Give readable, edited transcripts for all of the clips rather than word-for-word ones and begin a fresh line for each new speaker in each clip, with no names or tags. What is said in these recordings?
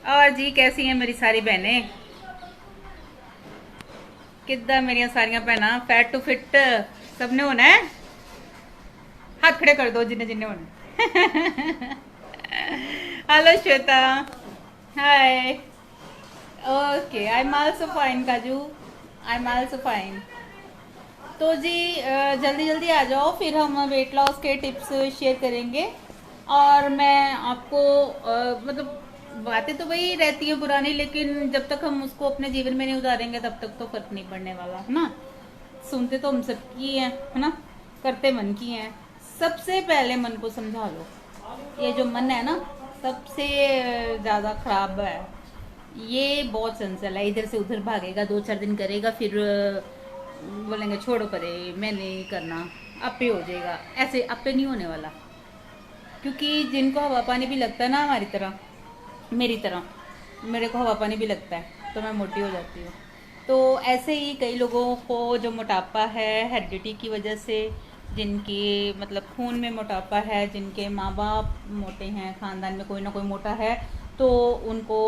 और जी कैसी हैं मेरी सारी बहनें। किद्दां मेरिया सारिया भैन फैट टू फिट सबने होना है। हाथ खड़े कर दो जिन्हें जिन्हें होना। Hello Shweta. Hi. Okay I am also fine Kaju. I am also fine. तो जी जल्दी जल्दी आ जाओ, फिर हम वेट लॉस के टिप्स शेयर करेंगे। और मैं आपको मतलब बातें तो वही रहती हैं पुरानी, लेकिन जब तक हम उसको अपने जीवन में नहीं उतारेंगे तब तक तो फर्क नहीं पड़ने वाला है ना। सुनते तो हम सबकी हैं, है ना। करते मन की हैं। सबसे पहले मन को समझा लो। ये जो मन है ना, सबसे ज़्यादा खराब है। ये बहुत चंचल है, इधर से उधर भागेगा, 2-4 दिन करेगा, फिर बोलेंगे छोड़ो परे, मैं नहीं करना, आपे हो जाएगा। ऐसे आपे नहीं होने वाला। क्योंकि जिनको हवा पानी भी लगता है ना, हमारी तरह, मेरी तरह, मेरे को हवा पानी भी लगता है तो मैं मोटी हो जाती हूँ। तो ऐसे ही कई लोगों को जो मोटापा है हेरिडिटी की वजह से, जिनकी मतलब खून में मोटापा है, जिनके माँ बाप मोटे हैं, ख़ानदान में कोई ना कोई मोटा है, तो उनको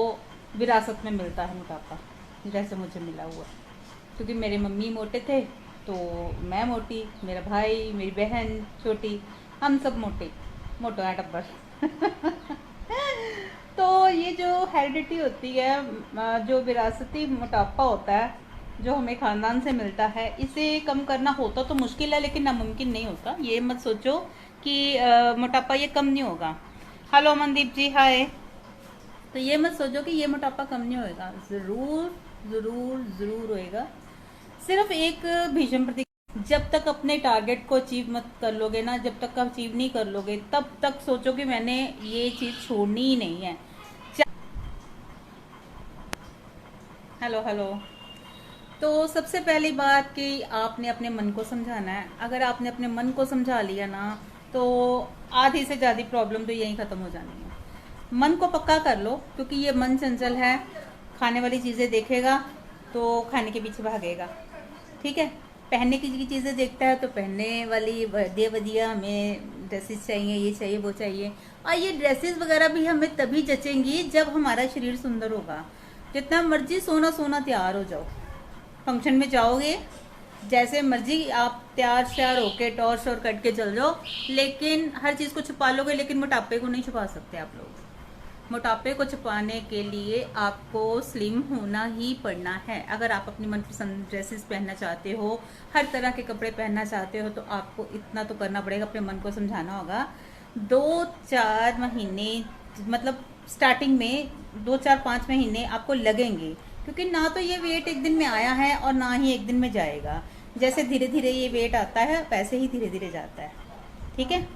विरासत में मिलता है मोटापा, जैसे मुझे मिला हुआ। क्योंकि मेरे मम्मी मोटे थे तो मैं मोटी, मेरा भाई, मेरी बहन छोटी, हम सब मोटे, मोटा है टब्बर। तो ये जो हेरिडिटी होती है, जो विरासती मोटापा होता है, जो हमें ख़ानदान से मिलता है, इसे कम करना होता तो मुश्किल है, लेकिन नामुमकिन नहीं होता। ये मत सोचो कि मोटापा ये कम नहीं होगा। हेलो अमनदीप जी, हाय। तो ये मत सोचो कि ये मोटापा कम नहीं होएगा, ज़रूर ज़रूर ज़रूर होएगा। सिर्फ एक भीषण प्रति, जब तक अपने टारगेट को अचीव मत कर लोगे ना, जब तक अचीव नहीं कर लोगे, तब तक सोचो कि मैंने ये चीज़ छोड़नी ही नहीं है। Hello hello. तो सबसे पहली बात कि आपने अपने मन को समझाना है। अगर आपने अपने मन को समझा लिया ना, तो आधी से ज़्यादा प्रॉब्लम तो यहीं ख़त्म हो जानी है। मन को पक्का कर लो, क्योंकि ये मन चंचल है। खाने वाली चीज़ें देखेगा तो खाने के पीछे भागेगा, ठीक है। पहनने की चीज़ें देखता है तो पहनने वाली बढ़िया बढ़िया हमें ड्रेसेस चाहिए, ये चाहिए, वो चाहिए। और ये ड्रेसेस वगैरह भी हमें तभी जचेंगी जब हमारा शरीर सुंदर होगा। जितना मर्जी सोना सोना तैयार हो जाओ, फंक्शन में जाओगे, जैसे मर्जी आप तैयार श्यार होके टॉर शोर कट के चल जाओ, लेकिन हर चीज़ को छुपा लोगे, लेकिन मोटापे को नहीं छुपा सकते आप लोग। मोटापे को छुपाने के लिए आपको स्लिम होना ही पड़ना है। अगर आप अपनी मनपसंद ड्रेसेस पहनना चाहते हो, हर तरह के कपड़े पहनना चाहते हो, तो आपको इतना तो करना पड़ेगा, अपने मन को समझाना होगा। 2-4 महीने, मतलब स्टार्टिंग में 2-4-5 महीने आपको लगेंगे, क्योंकि ना तो ये वेट एक दिन में आया है और ना ही एक दिन में जाएगा। जैसे धीरे धीरे ये वेट आता है, वैसे ही धीरे धीरे जाता है, ठीक है।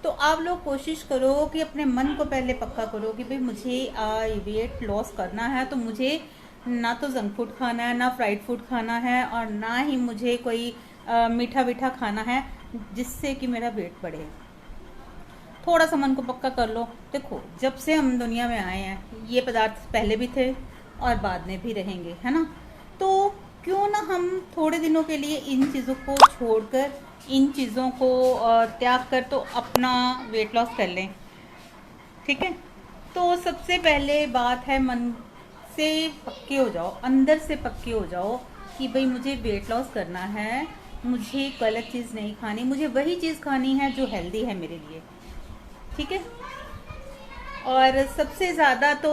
तो आप लोग कोशिश करो कि अपने मन को पहले पक्का करो कि भाई मुझे वेट लॉस करना है, तो मुझे ना तो जंक फूड खाना है, ना फ्राइड फूड खाना है, और ना ही मुझे कोई मीठा वीठा खाना है जिससे कि मेरा वेट बढ़े। थोड़ा सा मन को पक्का कर लो। देखो, जब से हम दुनिया में आए हैं, ये पदार्थ पहले भी थे और बाद में भी रहेंगे, है ना। तो क्यों ना हम थोड़े दिनों के लिए इन चीज़ों को छोड़कर, इन चीज़ों को त्याग कर, तो अपना वेट लॉस कर लें, ठीक है। तो सबसे पहले बात है, मन से पक्के हो जाओ, अंदर से पक्के हो जाओ कि भाई मुझे वेट लॉस करना है, मुझे गलत चीज़ नहीं खानी, मुझे वही चीज़ खानी है जो हेल्दी है मेरे लिए, ठीक है। और सबसे ज़्यादा तो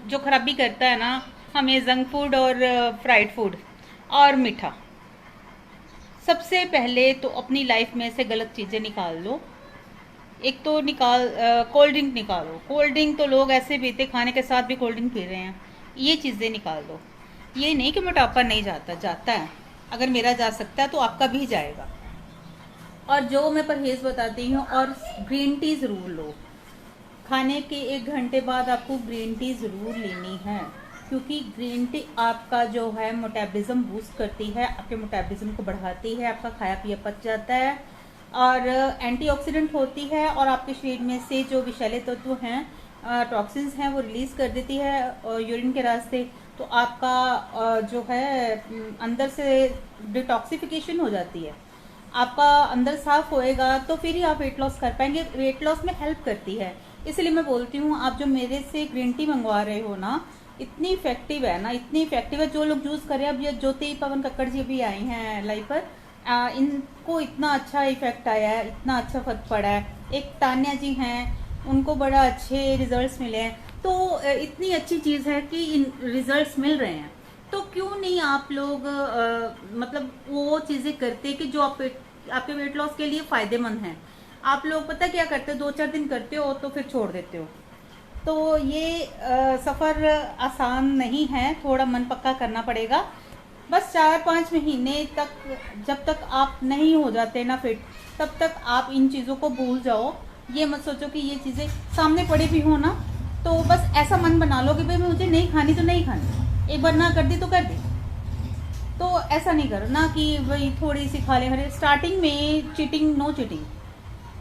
जो खराबी करता है ना, हमें जंक फूड और फ्राइड फूड और मीठा। सबसे पहले तो अपनी लाइफ में से गलत चीज़ें निकाल लो। एक तो निकाल, कोल्ड ड्रिंक निकालो। कोल्ड ड्रिंक तो लोग ऐसे पीते, खाने के साथ भी कोल्ड ड्रिंक पी रहे हैं। ये चीज़ें निकाल दो। ये नहीं कि मोटापा नहीं जाता, जाता है। अगर मेरा जा सकता है तो आपका भी जाएगा। और जो मैं परहेज़ बताती हूँ, और ग्रीन टी ज़रूर लो। खाने के 1 घंटे बाद आपको ग्रीन टी ज़रूर लेनी है, क्योंकि ग्रीन टी आपका जो है मेटाबॉलिज्म बूस्ट करती है, आपके मेटाबॉलिज्म को बढ़ाती है, आपका खाया पिया पच जाता है, और एंटीऑक्सीडेंट होती है, और आपके शरीर में से जो विषैले तत्व हैं, टॉक्सिन्स हैं, वो रिलीज़ कर देती है यूरिन के रास्ते। तो आपका जो है अंदर से डिटॉक्सिफिकेशन हो जाती है, आपका अंदर साफ होएगा, तो फिर ही आप वेट लॉस कर पाएंगे। वेट लॉस में हेल्प करती है, इसलिए मैं बोलती हूँ आप जो मेरे से ग्रीन टी मंगवा रहे हो ना, इतनी इफेक्टिव है ना, इतनी इफेक्टिव है। जो लोग यूज़ कर रहे हैं, अब ये ज्योति पवन कक्कड़ जी भी आई हैं लाइव पर, इनको इतना अच्छा इफेक्ट आया है, इतना अच्छा फर्क पड़ा है। एक तान्या जी हैं, उनको बड़ा अच्छे रिजल्ट्स मिले हैं। तो इतनी अच्छी चीज़ है कि इन रिजल्ट्स मिल रहे हैं, तो क्यों नहीं आप लोग मतलब वो चीज़ें करते कि जो आपके वेट लॉस के लिए फ़ायदेमंद हैं। आप लोग पता क्या करते हो, 2-4 दिन करते हो तो फिर छोड़ देते हो। तो ये सफ़र आसान नहीं है, थोड़ा मन पक्का करना पड़ेगा। बस 4-5 महीने तक, जब तक आप नहीं हो जाते ना फिट, तब तक आप इन चीज़ों को भूल जाओ। ये मत सोचो कि ये चीज़ें सामने पड़ी भी हो ना, तो बस ऐसा मन बना लो कि भाई मुझे नहीं खानी तो नहीं खानी, एक बार ना कर दी तो कर दी। तो ऐसा नहीं करो ना कि भाई थोड़ी सी खा ले। स्टार्टिंग में चीटिंग, नो चीटिंग।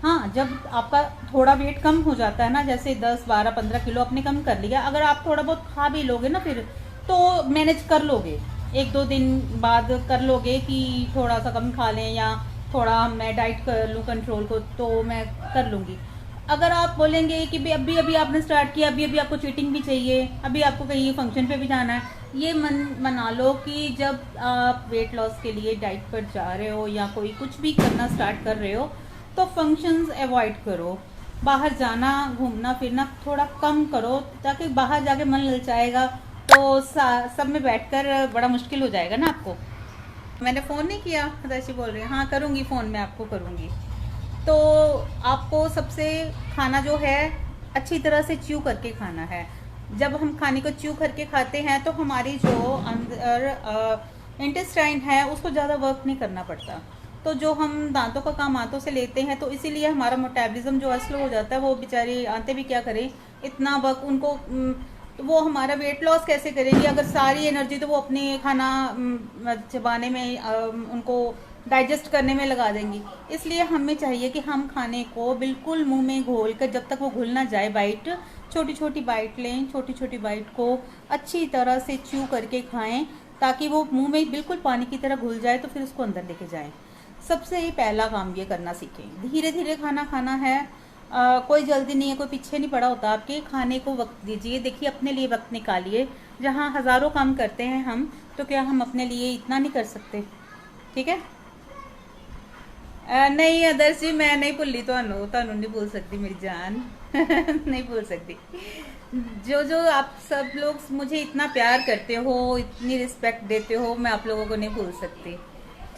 हाँ, जब आपका थोड़ा वेट कम हो जाता है ना, जैसे 10, 12, 15 किलो आपने कम कर लिया, अगर आप थोड़ा बहुत खा भी लोगे ना फिर तो मैनेज कर लोगे। 1-2 दिन बाद कर लोगे कि थोड़ा सा कम खा लें या थोड़ा मैं डाइट कर लूँ कंट्रोल को, तो मैं कर लूँगी। अगर आप बोलेंगे कि भाई अभी अभी आपने स्टार्ट किया, अभी अभी आपको चीटिंग भी चाहिए, अभी आपको कहीं फंक्शन पे भी जाना है, ये मन बना लो कि जब आप वेट लॉस के लिए डाइट पर जा रहे हो या कोई कुछ भी करना स्टार्ट कर रहे हो, तो फंक्शंस अवॉइड करो। बाहर जाना, घूमना फिरना थोड़ा कम करो, ताकि बाहर जाके मन ललचाएगा तो सब में बैठकर बड़ा मुश्किल हो जाएगा ना आपको। मैंने फ़ोन नहीं किया, हदाशी बोल रही है। हाँ करूँगी, फ़ोन में आपको करूँगी। तो आपको सबसे खाना जो है अच्छी तरह से च्यू करके खाना है। जब हम खाने को च्यू करके खाते हैं तो हमारी जो अंदर इंटेस्टाइन है उसको ज़्यादा वर्क नहीं करना पड़ता। तो जो हम दांतों का काम हाथों से लेते हैं, तो इसीलिए हमारा मेटाबॉलिज्म जो स्लो हो जाता है। वो बेचारी आंतें भी क्या करें, इतना वर्क उनको, तो वो हमारा वेट लॉस कैसे करेंगी अगर सारी एनर्जी तो वो अपने खाना चबाने में, उनको डाइजेस्ट करने में लगा देंगी। इसलिए हमें चाहिए कि हम खाने को बिल्कुल मुंह में घोल कर, जब तक वो घुल ना जाए, बाइट छोटी छोटी बाइट लें, छोटी छोटी बाइट को अच्छी तरह से च्यू करके खाएं, ताकि वो मुंह में बिल्कुल पानी की तरह घुल जाए, तो फिर उसको अंदर लेके जाएं। सबसे ही पहला काम ये करना सीखें। धीरे धीरे खाना खाना है, कोई जल्दी नहीं है, कोई पीछे नहीं पड़ा होता आपके। खाने को वक्त दीजिए, देखिए अपने लिए वक्त निकालिए। जहाँ हज़ारों काम करते हैं हम, तो क्या हम अपने लिए इतना नहीं कर सकते? ठीक है। नहीं आदर्श जी, मैं नहीं भुली, ਤੁਹਾਨੂੰ नहीं भूल सकती मेरी जान। नहीं भूल सकती। जो आप सब लोग मुझे इतना प्यार करते हो, इतनी रिस्पेक्ट देते हो, मैं आप लोगों को नहीं भूल सकती।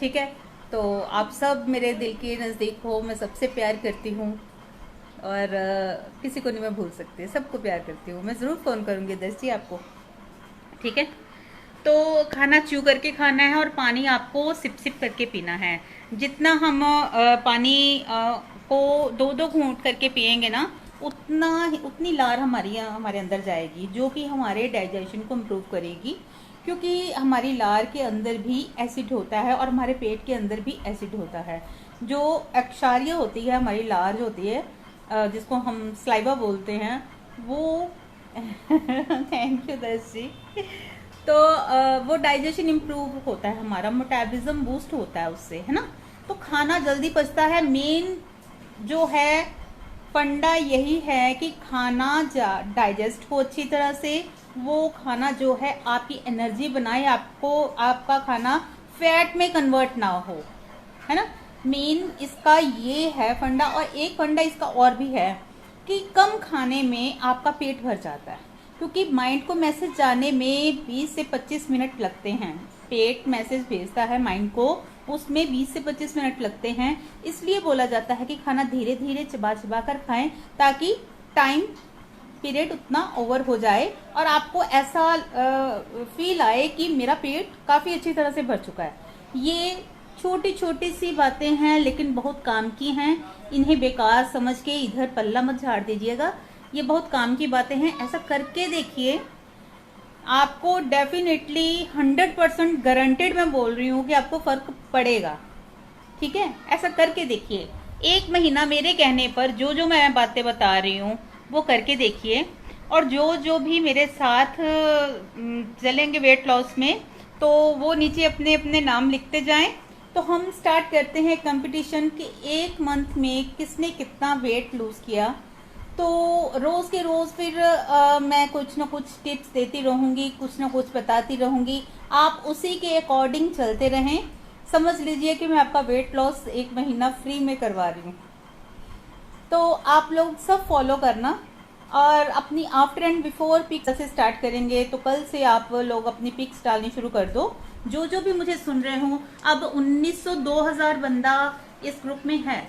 ठीक है, तो आप सब मेरे दिल के नज़दीक हो, मैं सबसे प्यार करती हूँ और किसी को नहीं मैं भूल सकती, सबको प्यार करती हूँ। मैं ज़रूर फ़ोन करूँगी आदर्श जी आपको। ठीक है, तो खाना च्यू करके खाना है और पानी आपको सिप सिप करके पीना है। जितना हम पानी को 2-2 घूंट करके पिएंगे ना, उतनी लार हमारे अंदर जाएगी, जो कि हमारे डाइजेशन को इम्प्रूव करेगी। क्योंकि हमारी लार के अंदर भी एसिड होता है और हमारे पेट के अंदर भी एसिड होता है। जो अक्षार्य होती है हमारी लार जो होती है, जिसको हम स्लाइवा बोलते हैं, वो थैंक यू दर्श जी। तो वो डाइजेशन इम्प्रूव होता है, हमारा मेटाबॉलिज्म बूस्ट होता है उससे, है ना। तो खाना जल्दी पचता है। मेन जो है फंडा यही है कि खाना डाइजेस्ट हो अच्छी तरह से। वो खाना जो है आपकी एनर्जी बनाए, आपको आपका खाना फैट में कन्वर्ट ना हो, है ना। मेन इसका ये है फंडा। और एक फंडा इसका और भी है कि कम खाने में आपका पेट भर जाता है, क्योंकि माइंड को मैसेज जाने में 20 से 25 मिनट लगते हैं। पेट मैसेज भेजता है माइंड को, उसमें 20 से 25 मिनट लगते हैं। इसलिए बोला जाता है कि खाना धीरे धीरे चबा चबा कर खाएं, ताकि टाइम पीरियड उतना ओवर हो जाए और आपको ऐसा फील आए कि मेरा पेट काफ़ी अच्छी तरह से भर चुका है। ये छोटी छोटी सी बातें हैं, लेकिन बहुत काम की हैं। इन्हें बेकार समझ के इधर पल्ला मत झाड़ दीजिएगा। ये बहुत काम की बातें हैं, ऐसा करके देखिए, आपको डेफिनेटली 100% गारंटेड मैं बोल रही हूँ कि आपको फर्क पड़ेगा। ठीक है, ऐसा करके देखिए। 1 महीना मेरे कहने पर जो जो मैं बातें बता रही हूँ वो करके देखिए। और जो जो भी मेरे साथ चलेंगे वेट लॉस में, तो वो नीचे अपने अपने नाम लिखते जाएं। तो हम स्टार्ट करते हैं कंपटीशन कि 1 मंथ में किसने कितना वेट लूज किया। तो रोज़ के रोज़ फिर मैं कुछ ना कुछ टिप्स देती रहूँगी, कुछ ना कुछ बताती रहूँगी, आप उसी के अकॉर्डिंग चलते रहें। समझ लीजिए कि मैं आपका वेट लॉस 1 महीना फ्री में करवा रही हूँ। तो आप लोग सब फॉलो करना, और अपनी आफ्टर एंड बिफोर पिक्स से स्टार्ट करेंगे। तो कल से आप लोग अपनी पिक्स डालनी शुरू कर दो। जो भी मुझे सुन रहे हो, अब 1900-2000 बंदा इस ग्रुप में है,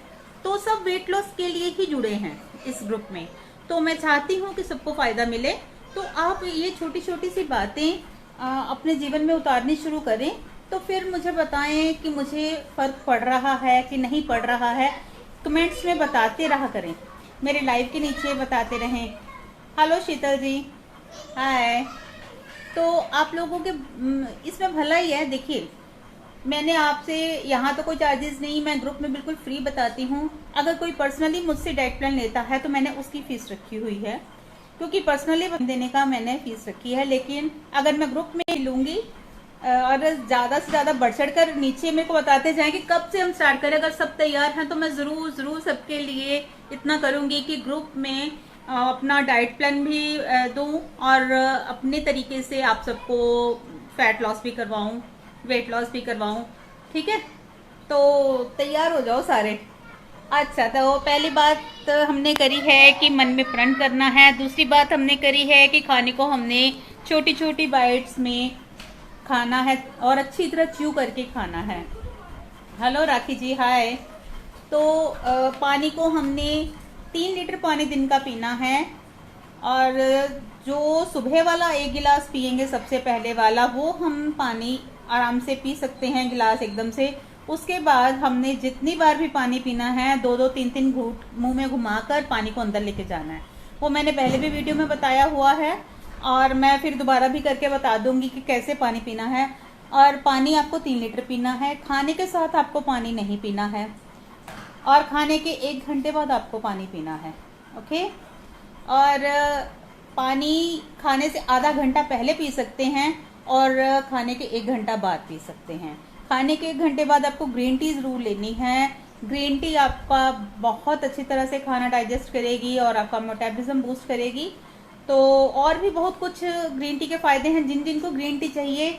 तो सब वेट लॉस के लिए ही जुड़े हैं इस ग्रुप में। तो मैं चाहती हूँ कि सबको फ़ायदा मिले। तो आप ये छोटी छोटी सी बातें अपने जीवन में उतारनी शुरू करें। तो फिर मुझे बताएं कि मुझे फ़र्क पड़ रहा है कि नहीं पड़ रहा है। कमेंट्स में बताते रहा करें, मेरे लाइव के नीचे बताते रहें। हेलो शीतल जी, हाय। तो आप लोगों के इसमें भला ही है। देखिए, मैंने आपसे यहाँ तो कोई चार्जेस नहीं, मैं ग्रुप में बिल्कुल फ्री बताती हूँ। अगर कोई पर्सनली मुझसे डाइट प्लान लेता है तो मैंने उसकी फ़ीस रखी हुई है, क्योंकि पर्सनली देने का मैंने फ़ीस रखी है। लेकिन अगर मैं ग्रुप में लूँगी और ज़्यादा से ज़्यादा बढ़ चढ़ कर नीचे मेरे को बताते जाएं कि कब से हम स्टार्ट करें, अगर सब तैयार हैं तो मैं ज़रूर सबके लिए इतना करूँगी कि ग्रुप में अपना डाइट प्लान भी दूँ, और अपने तरीके से आप सबको फैट लॉस भी करवाऊँ, वेट लॉस भी करवाऊँ। ठीक है, तो तैयार हो जाओ सारे। अच्छा, तो पहली बात हमने करी है कि मन में प्रण करना है। दूसरी बात हमने करी है कि खाने को हमने छोटी छोटी बाइट्स में खाना है और अच्छी तरह च्यू करके खाना है। हेलो राखी जी, हाय। तो पानी को हमने 3 लीटर पानी दिन का पीना है, और जो सुबह वाला 1 गिलास पियेंगे सबसे पहले वाला, वो हम पानी आराम से पी सकते हैं गिलास एकदम से। उसके बाद हमने जितनी बार भी पानी पीना है, 2-2 3-3 घूंट मुंह में घुमाकर पानी को अंदर लेके जाना है। वो मैंने पहले भी वीडियो में बताया हुआ है, और मैं फिर दोबारा भी करके बता दूंगी कि कैसे पानी पीना है। और पानी आपको 3 लीटर पीना है। खाने के साथ आपको पानी नहीं पीना है, और खाने के 1 घंटे बाद आपको पानी पीना है। ओके, और पानी खाने से आधा घंटा पहले पी सकते हैं, और खाने के 1 घंटा बाद पी सकते हैं। खाने के 1 घंटे बाद आपको ग्रीन टी ज़रूर लेनी है। ग्रीन टी आपका बहुत अच्छी तरह से खाना डाइजेस्ट करेगी और आपका मेटाबॉलिज्म बूस्ट करेगी। तो और भी बहुत कुछ ग्रीन टी के फ़ायदे हैं। जिन जिनको ग्रीन टी चाहिए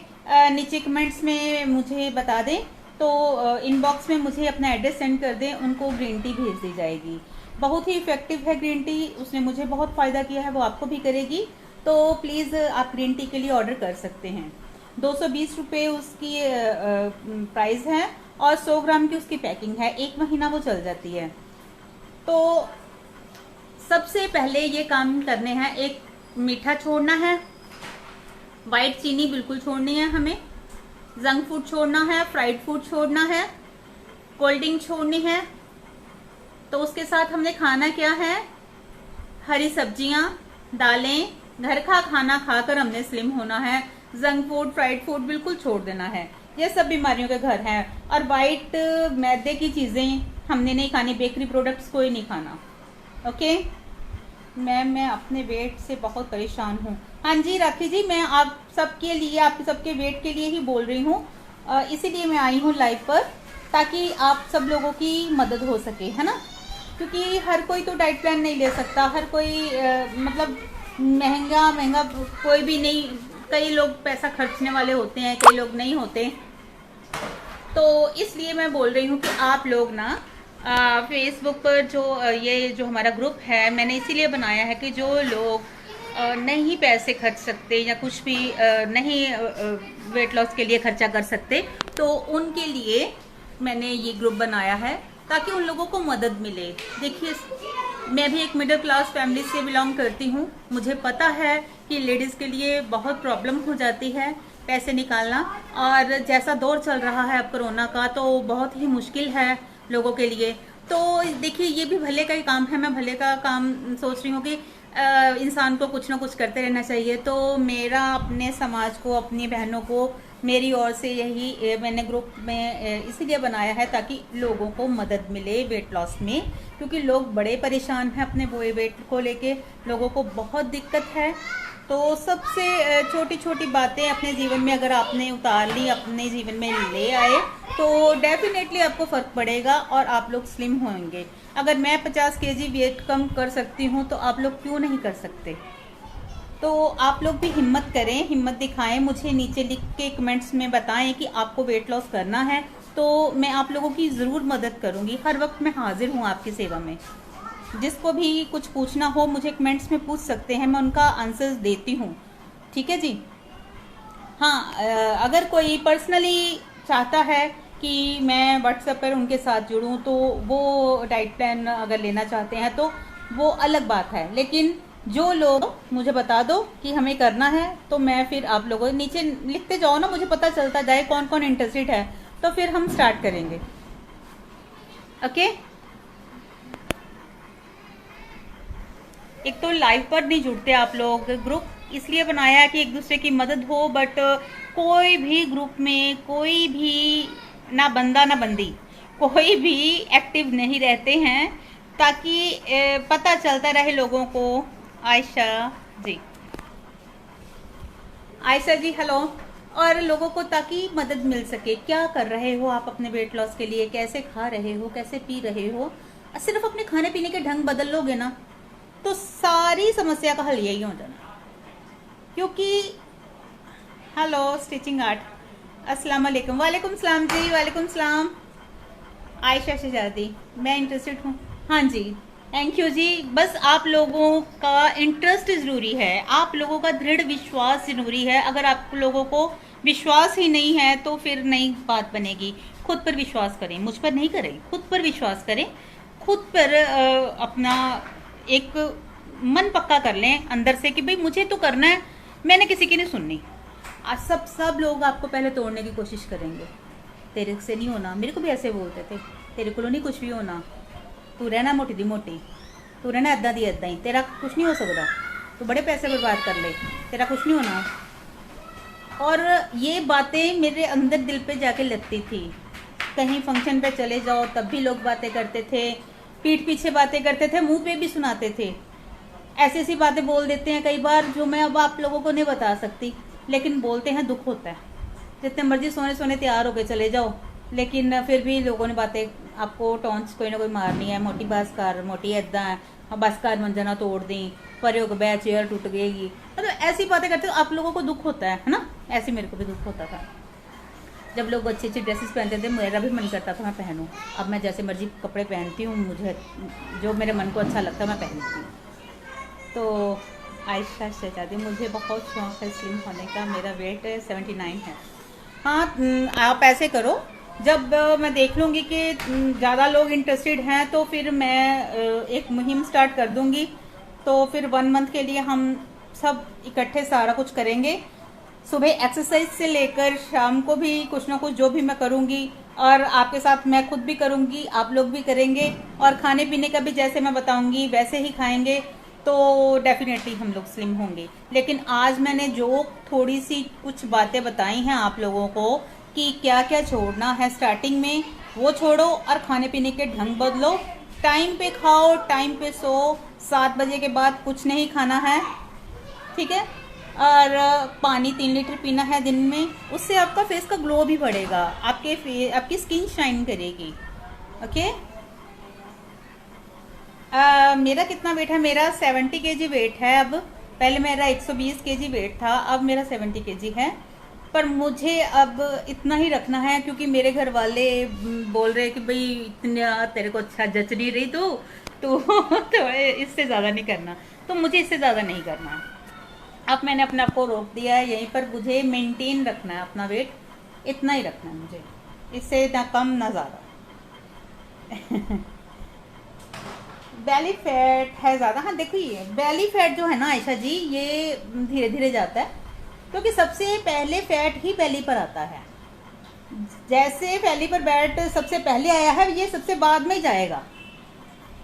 नीचे कमेंट्स में मुझे बता दें, तो इनबॉक्स में मुझे अपना एड्रेस सेंड कर दें, उनको ग्रीन टी भेज दी जाएगी। बहुत ही इफ़ेक्टिव है ग्रीन टी, उसने मुझे बहुत फ़ायदा किया है, वो आपको भी करेगी। तो प्लीज़ आप ग्रीन टी के लिए ऑर्डर कर सकते हैं। 220 रुपये उसकी प्राइस है, और 100 ग्राम की उसकी पैकिंग है। 1 महीना वो चल जाती है। तो सबसे पहले ये काम करने हैं, एक मीठा छोड़ना है, वाइट चीनी बिल्कुल छोड़नी है हमें, जंक फूड छोड़ना है, फ्राइड फूड छोड़ना है, कोल्ड ड्रिंक छोड़नी है। तो उसके साथ हमने खाना क्या है, हरी सब्जियां, दालें, घर का खाना खाकर हमने स्लिम होना है। जंक फूड, फ्राइड फूड बिल्कुल छोड़ देना है। ये सब बीमारियों के घर हैं। और वाइट मैदे की चीज़ें हमने नहीं खानी, बेकरी प्रोडक्ट्स कोई नहीं खाना। ओके मैम, मैं अपने वेट से बहुत परेशान हूँ। हाँ जी राखी जी, मैं आप सबके लिए, आपके सबके वेट के लिए ही बोल रही हूँ। इसीलिए मैं आई हूँ लाइव पर, ताकि आप सब लोगों की मदद हो सके, है ना। क्योंकि हर कोई तो डाइट प्लान नहीं ले सकता, हर कोई मतलब महंगा कोई भी नहीं। कई लोग पैसा खर्चने वाले होते हैं, कई लोग नहीं होते। तो इसलिए मैं बोल रही हूँ कि आप लोग ना फेसबुक पर ये जो हमारा ग्रुप है, मैंने इसीलिए बनाया है कि जो लोग नहीं पैसे खर्च सकते या कुछ भी नहीं वेट लॉस के लिए खर्चा कर सकते, तो उनके लिए मैंने ये ग्रुप बनाया है, ताकि उन लोगों को मदद मिले। देखिए, मैं भी एक मिडिल क्लास फैमिली से बिलोंग करती हूँ। मुझे पता है कि लेडीज़ के लिए बहुत प्रॉब्लम हो जाती है पैसे निकालना, और जैसा दौर चल रहा है अब कोरोना का, तो बहुत ही मुश्किल है लोगों के लिए। तो देखिए, ये भी भले का ही काम है। मैं भले का काम सोच रही हूँ कि इंसान को कुछ ना कुछ करते रहना चाहिए। तो मेरा अपने समाज को, अपनी बहनों को, मेरी ओर से यही मैंने ग्रुप में इसीलिए बनाया है, ताकि लोगों को मदद मिले वेट लॉस में। क्योंकि लोग बड़े परेशान हैं अपने वेट को लेके, लोगों को बहुत दिक्कत है। तो सबसे छोटी छोटी बातें अपने जीवन में अगर आपने उतार ली, अपने जीवन में ले आए, तो डेफिनेटली आपको फ़र्क पड़ेगा और आप लोग स्लिम होंगे। अगर मैं 50 केजी वेट कम कर सकती हूँ तो आप लोग क्यों नहीं कर सकते? तो आप लोग भी हिम्मत करें, हिम्मत दिखाएं, मुझे नीचे लिख के कमेंट्स में बताएं कि आपको वेट लॉस करना है, तो मैं आप लोगों की ज़रूर मदद करूँगी। हर वक्त मैं हाजिर हूँ आपकी सेवा में। जिसको भी कुछ पूछना हो मुझे कमेंट्स में पूछ सकते हैं, मैं उनका आंसर्स देती हूँ। ठीक है जी। हाँ, अगर कोई पर्सनली चाहता है कि मैं व्हाट्सएप पर उनके साथ जुड़ूं, तो वो डाइट प्लान अगर लेना चाहते हैं तो वो अलग बात है। लेकिन जो लोग मुझे बता दो कि हमें करना है, तो मैं फिर आप लोगों नीचे लिखते जाओ ना, मुझे पता चलता जाए कौन कौन इंटरेस्टेड है, तो फिर हम स्टार्ट करेंगे। ओके। एक तो लाइव पर नहीं जुड़ते आप लोग, ग्रुप इसलिए बनाया है कि एक दूसरे की मदद हो, बट कोई भी ग्रुप में कोई भी ना बंदा ना बंदी कोई भी एक्टिव नहीं रहते हैं, ताकि पता चलता रहे लोगों को। आयशा जी, आयशा जी हेलो। और लोगों को ताकि मदद मिल सके, क्या कर रहे हो आप अपने वेट लॉस के लिए, कैसे खा रहे हो, कैसे पी रहे हो। सिर्फ अपने खाने पीने के ढंग बदल लोगे ना, तो सारी समस्या का हल यही हो जाना। क्योंकि हेलो स्टिचिंग आर्ट, अस्सलाम वालेकुम। वालेकुम सलाम जी, वालेकुम सलाम। आयशा शहजादी, मैं इंटरेस्टेड हूँ। हाँ जी, थैंक यू जी। बस आप लोगों का इंटरेस्ट ज़रूरी है, आप लोगों का दृढ़ विश्वास ज़रूरी है। अगर आप लोगों को विश्वास ही नहीं है तो फिर नई बात बनेगी। खुद पर विश्वास करें, मुझ पर नहीं करें, खुद पर विश्वास करें। खुद पर अपना एक मन पक्का कर लें अंदर से कि भाई मुझे तो करना है, मैंने किसी की नहीं सुननी। आज सब लोग आपको पहले तोड़ने की कोशिश करेंगे। तेरे से नहीं होना, मेरे को भी ऐसे बोलते थे, तेरे को नहीं कुछ भी होना, तू रहना मोटी दी मोटी, तू रहना अद्दा दी अद्दा ही, तेरा कुछ नहीं हो सकता, तू बड़े पैसे बर्बाद कर ले, तेरा कुछ नहीं होना। और ये बातें मेरे अंदर दिल पे जाके लगती थी। कहीं फंक्शन पे चले जाओ तब भी लोग बातें करते थे, पीठ पीछे बातें करते थे, मुंह पे भी सुनाते थे। ऐसी ऐसी बातें बोल देते हैं कई बार जो मैं अब आप लोगों को नहीं बता सकती, लेकिन बोलते हैं, दुख होता है। जितने मर्जी सोने सोने तैयार होके चले जाओ, लेकिन फिर भी लोगों ने बातें आपको टॉन्च कोई ना कोई मारनी है। मोटी बस कर, मोटी ऐदा है, बस कर मंजना तोड़ दी, परे हो गए चेयर टूट गएगी, मतलब ऐसी बातें करते हो आप लोगों को दुख होता है ना। ऐसे मेरे को भी दुख होता था जब लोग अच्छी अच्छी ड्रेसेस पहनते थे, मेरा भी मन करता था मैं पहनूं। अब मैं जैसे मर्जी कपड़े पहनती हूँ, मुझे जो मेरे मन को अच्छा लगता है मैं पहनती हूँ। तो आयशा शहजादी, मुझे बहुत शौक है स्लिम होने का, मेरा वेट 79 है। हाँ, आप ऐसे करो, जब मैं देख लूँगी कि ज़्यादा लोग इंटरेस्टेड हैं तो फिर मैं एक मुहिम स्टार्ट कर दूँगी। तो फिर 1 मंथ के लिए हम सब इकट्ठे सारा कुछ करेंगे। सुबह एक्सरसाइज से लेकर शाम को भी कुछ ना कुछ जो भी मैं करूँगी, और आपके साथ मैं खुद भी करूँगी, आप लोग भी करेंगे। और खाने पीने का भी जैसे मैं बताऊँगी वैसे ही खाएंगे, तो डेफिनेटली हम लोग स्लिम होंगे। लेकिन आज मैंने जो थोड़ी सी कुछ बातें बताई हैं आप लोगों को कि क्या क्या छोड़ना है स्टार्टिंग में, वो छोड़ो और खाने पीने के ढंग बदलो। टाइम पे खाओ, टाइम पे सो, 7 बजे के बाद कुछ नहीं खाना है, ठीक है। और पानी 3 लीटर पीना है दिन में, उससे आपका फेस का ग्लो भी बढ़ेगा, आपकी स्किन शाइन करेगी। ओके। मेरा कितना वेट है, मेरा 70 केजी वेट है अब। पहले मेरा 120 केजी वेट था, अब मेरा 70 केजी है। पर मुझे अब इतना ही रखना है क्योंकि मेरे घर वाले बोल रहे कि भाई इतना तेरे को अच्छा जच नहीं रही तो इससे ज़्यादा नहीं करना, तो मुझे इससे ज़्यादा नहीं करना। अब मैंने अपने आप को रोक दिया है यहीं पर, मुझे मेंटेन रखना है अपना वेट, इतना ही रखना है मुझे, इससे ना कम ना ज़्यादा। बेली फैट है ज़्यादा। हाँ देखो, ये बेली फैट जो है ना आयशा जी, ये धीरे धीरे जाता है, क्योंकि सबसे पहले फैट ही बेली पर आता है। जैसे बेली पर फैट सबसे पहले आया है, ये सबसे बाद में ही जाएगा,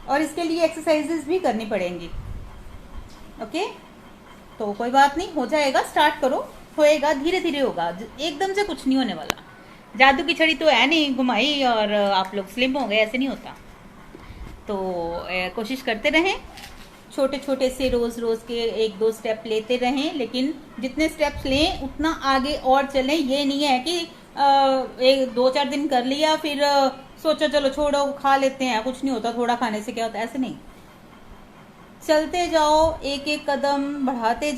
और इसके लिए एक्सरसाइजेस भी करनी पड़ेंगी। ओके, तो कोई बात नहीं, हो जाएगा, स्टार्ट करो, होएगा, धीरे धीरे होगा, एकदम से कुछ नहीं होने वाला। जादू की छड़ी तो है नहीं घुमाई और आप लोग स्लिम हो गए, ऐसे नहीं होता। तो कोशिश करते रहें, छोटे छोटे से रोज रोज के 1-2 स्टेप लेते रहें, लेकिन जितने स्टेप्स लें उतना आगे और चलें। ये नहीं है कि एक 2-4 दिन कर लिया फिर सोचो चलो छोड़ो खा लेते हैं, कुछ नहीं होता, थोड़ा खाने से क्या होता है, ऐसे नहीं। चलते जाओ, एक एक कदम बढ़ाते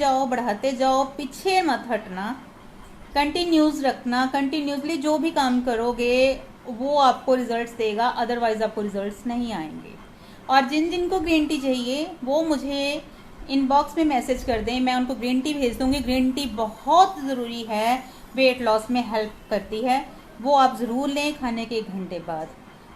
जाओ, पीछे मत हटना, कंटिन्यूस रखना। कंटिन्यूसली जो भी काम करोगे वो आपको रिजल्ट्स देगा, अदरवाइज आपको रिजल्ट्स नहीं आएंगे। और जिन जिन को ग्रीन टी चाहिए वो मुझे इनबॉक्स में मैसेज कर दें, मैं उनको ग्रीन टी भेज दूंगी। ग्रीन टी बहुत ज़रूरी है, वेट लॉस में हेल्प करती है, वो आप ज़रूर लें खाने के 1 घंटे बाद।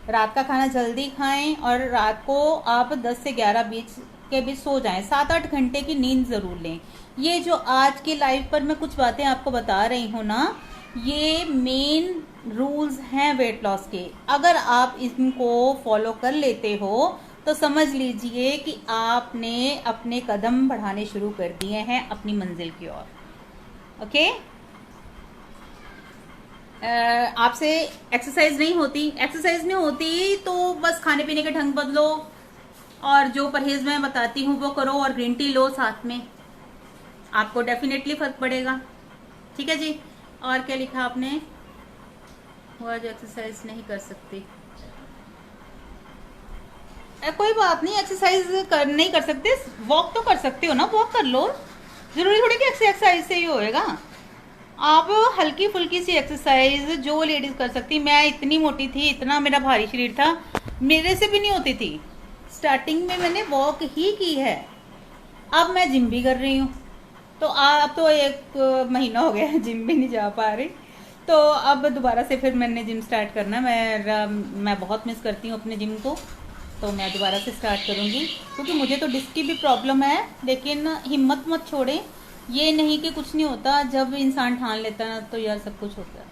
रात का खाना जल्दी खाएं और रात को आप 10 से 11 बीच के बीच सो जाएं। 7-8 घंटे की नींद ज़रूर लें। ये जो आज की लाइफ पर मैं कुछ बातें आपको बता रही हूँ ना, ये मेन रूल्स हैं वेट लॉस के। अगर आप इनको फॉलो कर लेते हो तो समझ लीजिए कि आपने अपने कदम बढ़ाने शुरू कर दिए हैं अपनी मंजिल की ओर। ओके, आपसे एक्सरसाइज नहीं होती तो बस खाने पीने के ढंग बदलो और जो परहेज मैं बताती हूँ वो करो और ग्रीन टी लो साथ में, आपको डेफिनेटली फर्क पड़ेगा। ठीक है जी। और क्या लिखा आपने? वो आज एक्सरसाइज नहीं कर सकती, कोई बात नहीं, एक्सरसाइज नहीं कर सकते, वॉक तो कर सकते हो ना, वॉक कर लो। जरूरी थोड़ी कि एक्सरसाइज से ही होएगा। आप हल्की फुल्की सी एक्सरसाइज जो लेडीज कर सकती, मैं इतनी मोटी थी, इतना मेरा भारी शरीर था, मेरे से भी नहीं होती थी। स्टार्टिंग में मैंने वॉक ही की है, अब मैं जिम भी कर रही हूँ। तो अब तो 1 महीना हो गया जिम भी नहीं जा पा रही, तो अब दोबारा से फिर मैंने जिम स्टार्ट करना। मैं बहुत मिस करती हूँ अपने जिम को, तो मैं दोबारा से स्टार्ट करूँगी, क्योंकि मुझे तो डिस्क की भी प्रॉब्लम है। लेकिन हिम्मत मत छोड़ें, ये नहीं कि कुछ नहीं होता, जब इंसान ठान लेता है ना तो यार सब कुछ होता है।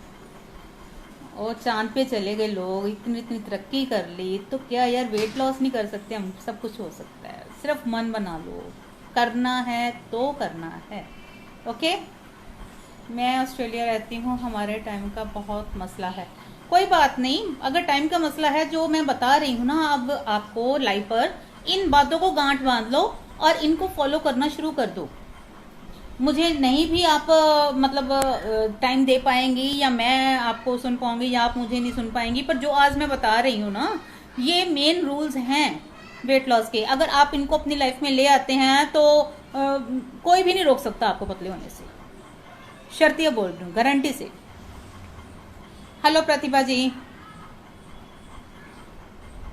और चांद पे चले गए लोग, इतनी इतनी तरक्की कर ली, तो क्या यार वेट लॉस नहीं कर सकते हम? सब कुछ हो सकता है, सिर्फ मन बना लो, करना है तो करना है। ओके, मैं ऑस्ट्रेलिया रहती हूँ, हमारे टाइम का बहुत मसला है। कोई बात नहीं, अगर टाइम का मसला है, जो मैं बता रही हूँ ना अब आपको लाइव पर, इन बातों को गांठ बांध लो और इनको फॉलो करना शुरू कर दो। मुझे नहीं भी आप मतलब टाइम दे पाएंगी, या मैं आपको सुन पाऊंगी, या आप मुझे नहीं सुन पाएंगी, पर जो आज मैं बता रही हूँ ना, ये मेन रूल्स हैं वेट लॉस के। अगर आप इनको अपनी लाइफ में ले आते हैं तो कोई भी नहीं रोक सकता आपको पतले होने से, शर्तिया बोल रही हूँ, गारंटी से। हेलो प्रतिभा जी,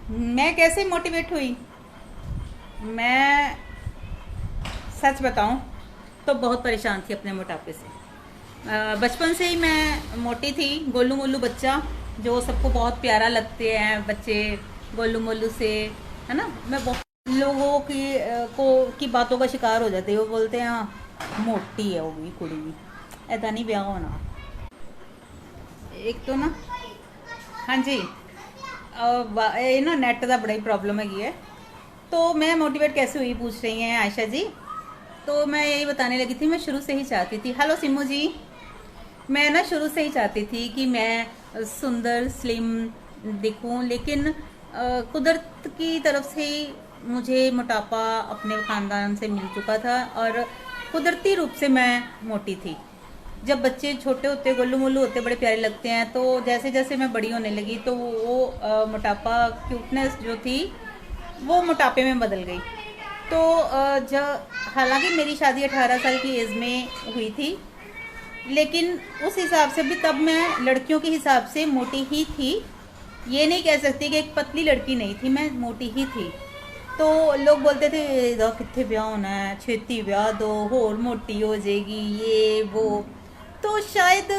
मैं कैसे मोटिवेट हुई? मैं सच बताऊं तो बहुत परेशान थी अपने मोटापे से। बचपन से ही मैं मोटी थी, गोलू मोलू बच्चा, जो सबको बहुत प्यारा लगते हैं बच्चे गोलू मोलू से, है ना। मैं बहुत लोगों की बातों का शिकार हो जाती है, वो बोलते हैं हाँ मोटी है वो भी कुड़ी, ऐसा नहीं ब्याह होना। एक तो ना, हाँ जी, ये ना नेट का बड़ा ही प्रॉब्लम है। तो मैं मोटिवेट कैसे हुई पूछ रही हैं आयशा जी। तो मैं यही बताने लगी थी, मैं शुरू से ही चाहती थी, हेलो सिमू जी, मैं ना शुरू से ही चाहती थी कि मैं सुंदर स्लिम दिखूं, लेकिन कुदरत की तरफ से मुझे मोटापा अपने ख़ानदान से मिल चुका था और कुदरती रूप से मैं मोटी थी। जब बच्चे छोटे होते, गोलू मोलू होते, बड़े प्यारे लगते हैं, तो जैसे जैसे मैं बड़ी होने लगी तो वो मोटापा, क्यूटनेस जो थी वो मोटापे में बदल गई। तो जब हालांकि मेरी शादी 18 साल की एज में हुई थी, लेकिन उस हिसाब से भी तब मैं लड़कियों के हिसाब से मोटी ही थी। ये नहीं कह सकती कि एक पतली लड़की नहीं थी, मैं मोटी ही थी। तो लोग बोलते थे कितने ब्याह होना है, छेती ब्याह दो, होर मोटी हो जाएगी, ये वो। तो शायद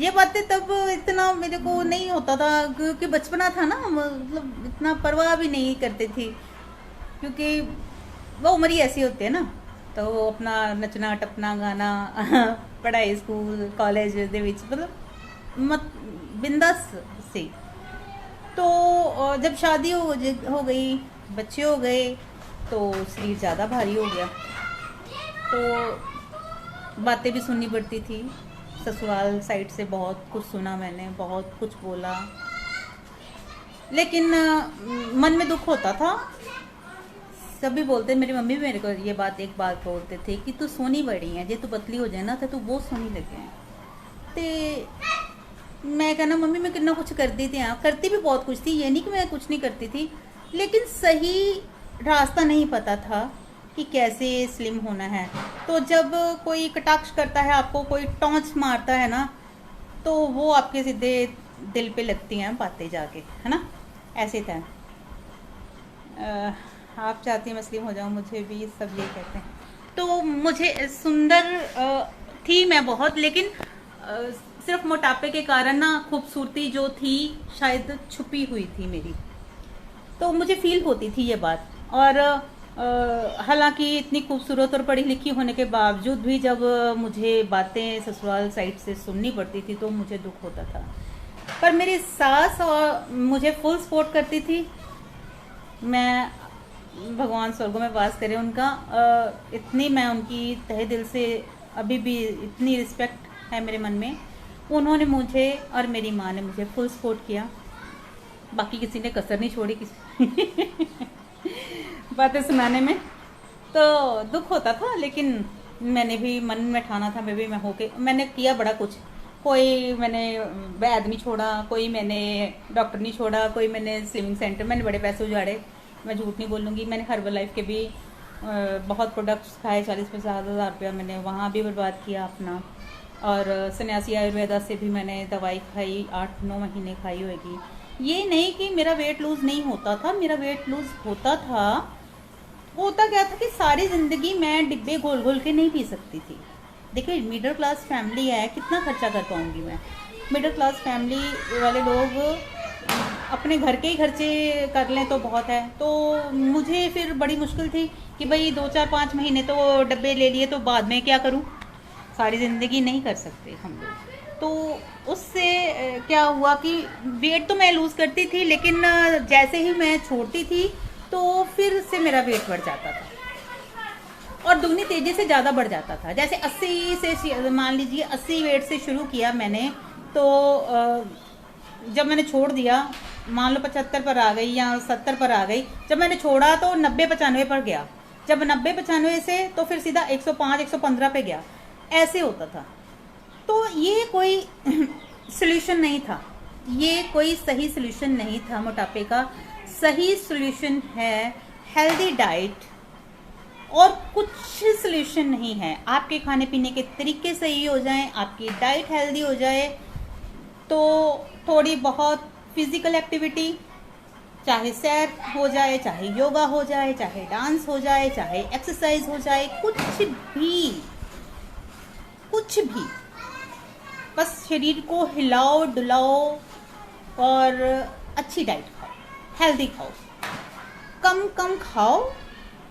ये बातें तब इतना मेरे को नहीं होता था, क्योंकि बचपना था ना, मतलब इतना परवाह भी नहीं करते थे, क्योंकि वो उम्र ही ऐसी होती है ना। तो अपना नचना टपना गाना पढ़ाई स्कूल कॉलेज दे विच मतलब मत बिंदास से। तो जब शादी हो गई, बच्चे हो गए, तो शरीर ज़्यादा भारी हो गया, तो बातें भी सुननी पड़ती थी। ससुराल साइड से बहुत कुछ सुना मैंने, बहुत कुछ बोला, लेकिन मन में दुख होता था। सभी बोलते, मेरी मम्मी भी मेरे को ये बात एक बात बोलते थे कि तू सोनी बड़ी है, जे तू पतली हो जाए ना तो तू बहुत सोनी लगे है। तो मैं कहना मम्मी मैं कितना कुछ करती थी, हाँ करती भी बहुत कुछ थी, ये नहीं कि मैं कुछ नहीं करती थी, लेकिन सही रास्ता नहीं पता था कि कैसे स्लिम होना है। तो जब कोई कटाक्ष करता है आपको, कोई टॉन्च मारता है ना, तो वो आपके सीधे दिल पे लगती हैं बातें जाके, है ना। ऐसे था। आप चाहती हैं मैं स्लिम हो जाऊँ, मुझे भी सब ये कहते हैं। तो मुझे सुंदर थी मैं बहुत, लेकिन सिर्फ मोटापे के कारण ना खूबसूरती जो थी शायद छुपी हुई थी मेरी। तो मुझे फील होती थी ये बात। और हालांकि इतनी खूबसूरत और पढ़ी लिखी होने के बावजूद भी जब मुझे बातें ससुराल साइड से सुननी पड़ती थी तो मुझे दुख होता था। पर मेरी सास और मुझे फुल सपोर्ट करती थी। मैं, भगवान स्वर्गों में वास करे उनका, इतनी मैं उनकी तहे दिल से अभी भी इतनी रिस्पेक्ट है मेरे मन में। उन्होंने मुझे और मेरी माँ ने मुझे फुल सपोर्ट किया, बाकी किसी ने कसर नहीं छोड़ी किसी बातें सुनाने में। तो दुख होता था, लेकिन मैंने भी मन में ठाना था, मैं होके मैंने किया बड़ा कुछ। कोई मैंने वैद नहीं छोड़ा, कोई मैंने डॉक्टर नहीं छोड़ा, कोई मैंने स्लिमिंग सेंटर, मैंने बड़े पैसे उजाड़े, मैं झूठ नहीं बोलूँगी। मैंने हर्बल लाइफ के भी बहुत प्रोडक्ट्स खाए, 40-50 हज़ार रुपया मैंने वहाँ भी बर्बाद किया अपना। और सन्यासी आयुर्वेदा से भी मैंने दवाई खाई, 8-9 महीने खाई होगी। ये नहीं कि मेरा वेट लूज़ नहीं होता था, मेरा वेट लूज़ होता था। होता क्या था कि सारी ज़िंदगी मैं डिब्बे घोल घोल के नहीं पी सकती थी। देखिए मिडिल क्लास फैमिली है, कितना खर्चा कर पाऊँगी मैं। मिडिल क्लास फैमिली वाले लोग अपने घर के ही खर्चे कर लें तो बहुत है। तो मुझे फिर बड़ी मुश्किल थी कि भाई 2-4-5 महीने तो डब्बे ले लिए, तो बाद में क्या करूं, सारी ज़िंदगी नहीं कर सकते हम लोग। तो उससे क्या हुआ कि वेट तो मैं लूज़ करती थी, लेकिन जैसे ही मैं छोड़ती थी तो फिर से मेरा वेट बढ़ जाता था, और दुगनी तेज़ी से ज़्यादा बढ़ जाता था। जैसे 80 से, मान लीजिए 80 वेट से शुरू किया मैंने, तो जब मैंने छोड़ दिया, मान लो 75 पर आ गई या 70 पर आ गई। जब मैंने छोड़ा तो 90-95 पर गया। जब 90-95 से तो फिर सीधा 105-115 पे गया। ऐसे होता था। तो ये कोई सल्यूशन नहीं था, ये कोई सही सल्यूशन नहीं था मोटापे का। सही सल्यूशन है हेल्दी डाइट, और कुछ सल्यूशन नहीं है। आपके खाने पीने के तरीके सही हो जाएं, आपकी डाइट हेल्दी हो जाए, तो थोड़ी बहुत फिजिकल एक्टिविटी, चाहे सैर हो जाए, चाहे योगा हो जाए, चाहे डांस हो जाए, चाहे एक्सरसाइज हो जाए, कुछ भी, बस शरीर को हिलाओ डुलाओ और अच्छी डाइट खाओ, हेल्दी खाओ, कम कम खाओ,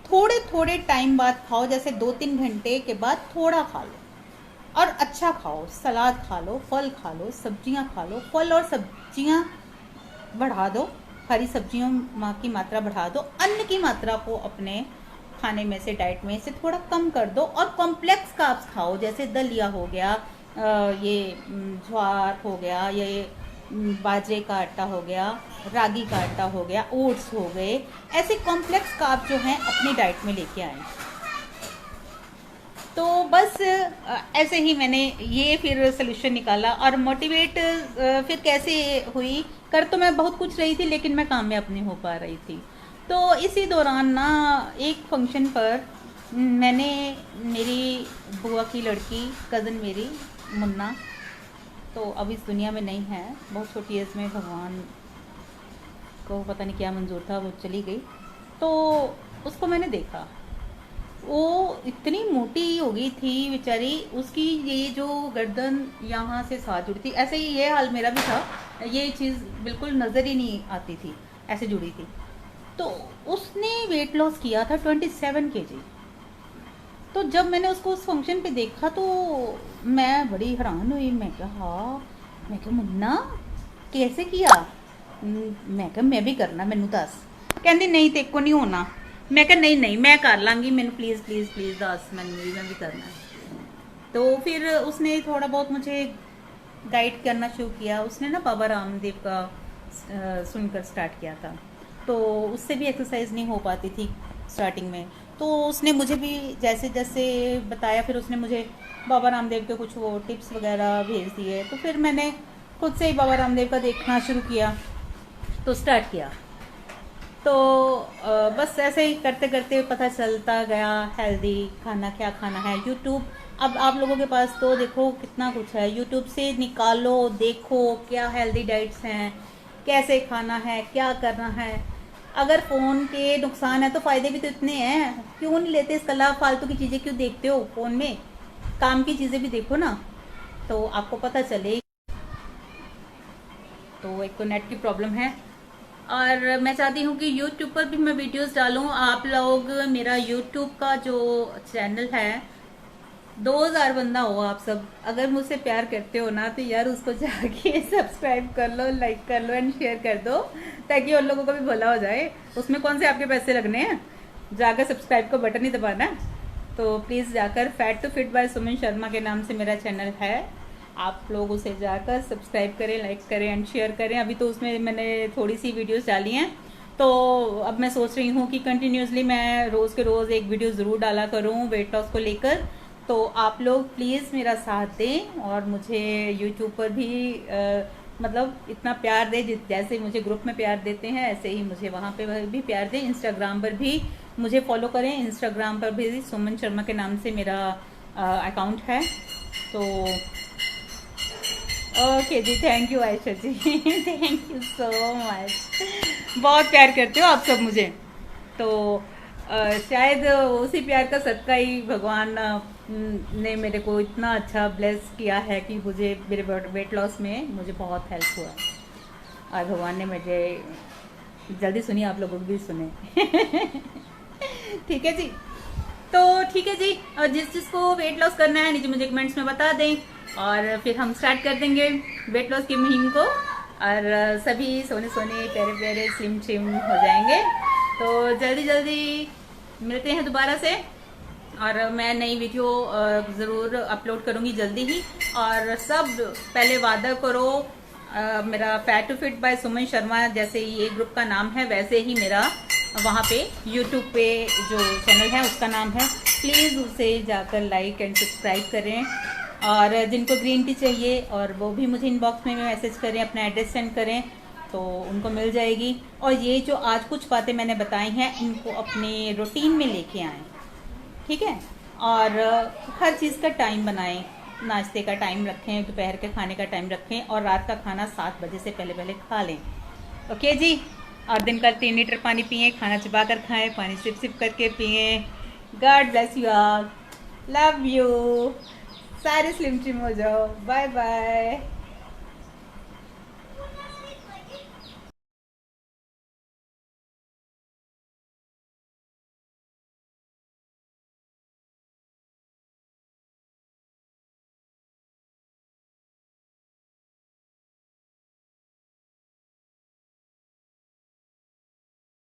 थोड़े थोड़े टाइम बाद खाओ। जैसे 2-3 घंटे के बाद थोड़ा खा लो, और अच्छा खाओ, सलाद खा लो, फल खा लो, सब्जियां खा लो। फल और सब्जियां बढ़ा दो, हरी सब्जियों की मात्रा बढ़ा दो। अन्न की मात्रा को अपने खाने में से, डाइट में से थोड़ा कम कर दो। और कॉम्प्लेक्स कार्ब्स खाओ, जैसे दलिया हो गया, ये ज्वार हो गया, ये बाजरे का आटा हो गया, रागी का आटा हो गया, ओट्स हो गए। ऐसे कॉम्प्लेक्स कार्ब जो हैं अपनी डाइट में लेके आए। तो बस ऐसे ही मैंने ये फिर सलूशन निकाला। और मोटिवेट फिर कैसे हुई, कर तो मैं बहुत कुछ रही थी, लेकिन मैं कामयाब नहीं हो पा रही थी। तो इसी दौरान ना एक फंक्शन पर मैंने, मेरी बुआ की लड़की, कज़न मेरी मुन्ना, तो अब इस दुनिया में नहीं है, बहुत छोटी एज में भगवान को पता नहीं क्या मंजूर था, वो चली गई। तो उसको मैंने देखा, वो इतनी मोटी हो गई थी बेचारी, उसकी ये जो गर्दन यहाँ से साथ जुड़ी थी, ऐसे ही ये हाल मेरा भी था, ये चीज़ बिल्कुल नज़र ही नहीं आती थी, ऐसे जुड़ी थी। तो उसने वेट लॉस किया था 27 kg। तो जब मैंने उसको उस फंक्शन पे देखा तो मैं बड़ी हैरान हुई। मैं कहा मुन्ना कैसे किया? मैं कहा मैं भी करना, मैनू दस। कहती नहीं तेरे को नहीं होना। मैं कहा नहीं मैं कर लाँगी, मैनू प्लीज़ प्लीज़ प्लीज़ दस, मैं भी करना। तो फिर उसने थोड़ा बहुत मुझे गाइड करना शुरू किया। उसने ना बाबा रामदेव का सुनकर स्टार्ट किया था, तो उससे भी एक्सरसाइज नहीं हो पाती थी, स्टार्टिंग में। तो उसने मुझे भी जैसे जैसे बताया, फिर उसने मुझे बाबा रामदेव के कुछ वो टिप्स वगैरह भेज दिए, तो फिर मैंने खुद से ही बाबा रामदेव का देखना शुरू किया, तो स्टार्ट किया। तो बस ऐसे ही करते करते पता चलता गया हेल्दी खाना क्या खाना है। यूट्यूब, अब आप लोगों के पास तो देखो कितना कुछ है, यूट्यूब से निकालो, देखो क्या हेल्दी डाइट्स हैं, कैसे खाना है, क्या करना है। अगर फ़ोन के नुकसान है तो फ़ायदे भी तो इतने हैं, क्यों नहीं लेते इसका लाभ? फालतू की चीज़ें क्यों देखते हो फ़ोन में? काम की चीज़ें भी देखो ना, तो आपको पता चले। तो एक तो नेट की प्रॉब्लम है, और मैं चाहती हूँ कि यूट्यूब पर भी मैं वीडियोस डालूँ। आप लोग, मेरा यूट्यूब का जो चैनल है, 2000 बंदा हो आप सब, अगर मुझसे प्यार करते हो ना, तो यार उसको जाके सब्सक्राइब कर लो, लाइक कर लो एंड शेयर कर दो, ताकि उन लोगों का भी भला हो जाए। उसमें कौन से आपके पैसे लगने हैं, जाकर सब्सक्राइब का बटन ही दबाना। तो प्लीज़ जाकर fat to feet by Suman Sharma के नाम से मेरा चैनल है, आप लोग उसे जाकर सब्सक्राइब करें, लाइक करें एंड शेयर करें। अभी तो उसमें मैंने थोड़ी सी वीडियोस डाली हैं, तो अब मैं सोच रही हूँ कि कंटिन्यूसली मैं रोज़ के रोज़ एक वीडियो ज़रूर डाला करूँ वेट लॉस को लेकर। तो आप लोग प्लीज़ मेरा साथ दें, और मुझे यूट्यूब पर भी मतलब इतना प्यार दें, जैसे मुझे ग्रुप में प्यार देते हैं ऐसे ही मुझे वहाँ पे भी प्यार दें। इंस्टाग्राम पर भी मुझे फॉलो करें, इंस्टाग्राम पर भी सुमन शर्मा के नाम से मेरा अकाउंट है। तो okay ji, thank you Ayesha ji thank you so much, बहुत प्यार करते हो आप सब मुझे। तो शायद उसी प्यार का सदका ही भगवान ने मेरे को इतना अच्छा ब्लेस किया है कि मुझे मेरे वेट लॉस में मुझे बहुत हेल्प हुआ, और भगवान ने मुझे जल्दी सुनी, आप लोगों को भी सुने ठीक है जी। तो ठीक है जी, और जिस जिसको वेट लॉस करना है नीचे मुझे कमेंट्स में बता दें, और फिर हम स्टार्ट कर देंगे वेट लॉस की मुहिम को, और सभी सोने सोने प्यारे प्यारे स्लिम ट्रिम हो जाएंगे। तो जल्दी जल्दी मिलते हैं दोबारा से, और मैं नई वीडियो ज़रूर अपलोड करूँगी जल्दी ही। और सब पहले वादा करो, मेरा fat to feet by Suman Sharma जैसे ये ग्रुप का नाम है, वैसे ही मेरा वहाँ पे यूट्यूब पे जो चैनल है उसका नाम है, प्लीज़ उसे जाकर लाइक एंड सब्सक्राइब करें। और जिनको ग्रीन टी चाहिए, और वो भी मुझे इनबॉक्स में मैसेज करें, अपना एड्रेस सेंड करें, तो उनको मिल जाएगी। और ये जो आज कुछ बातें मैंने बताई हैं, इनको अपने रूटीन में लेके आएँ, ठीक है। और हर चीज़ का टाइम बनाएं, नाश्ते का टाइम रखें, दोपहर के खाने का टाइम रखें, और रात का खाना 7 बजे से पहले पहले खा लें, ओके जी। और दिन का 3 लीटर पानी पिए, खाना चबा कर खाएँ, पानी सिप सिप करके पिए। God bless you all, love you, सारे स्लिम ट्रिम हो जाओ, बाय बाय।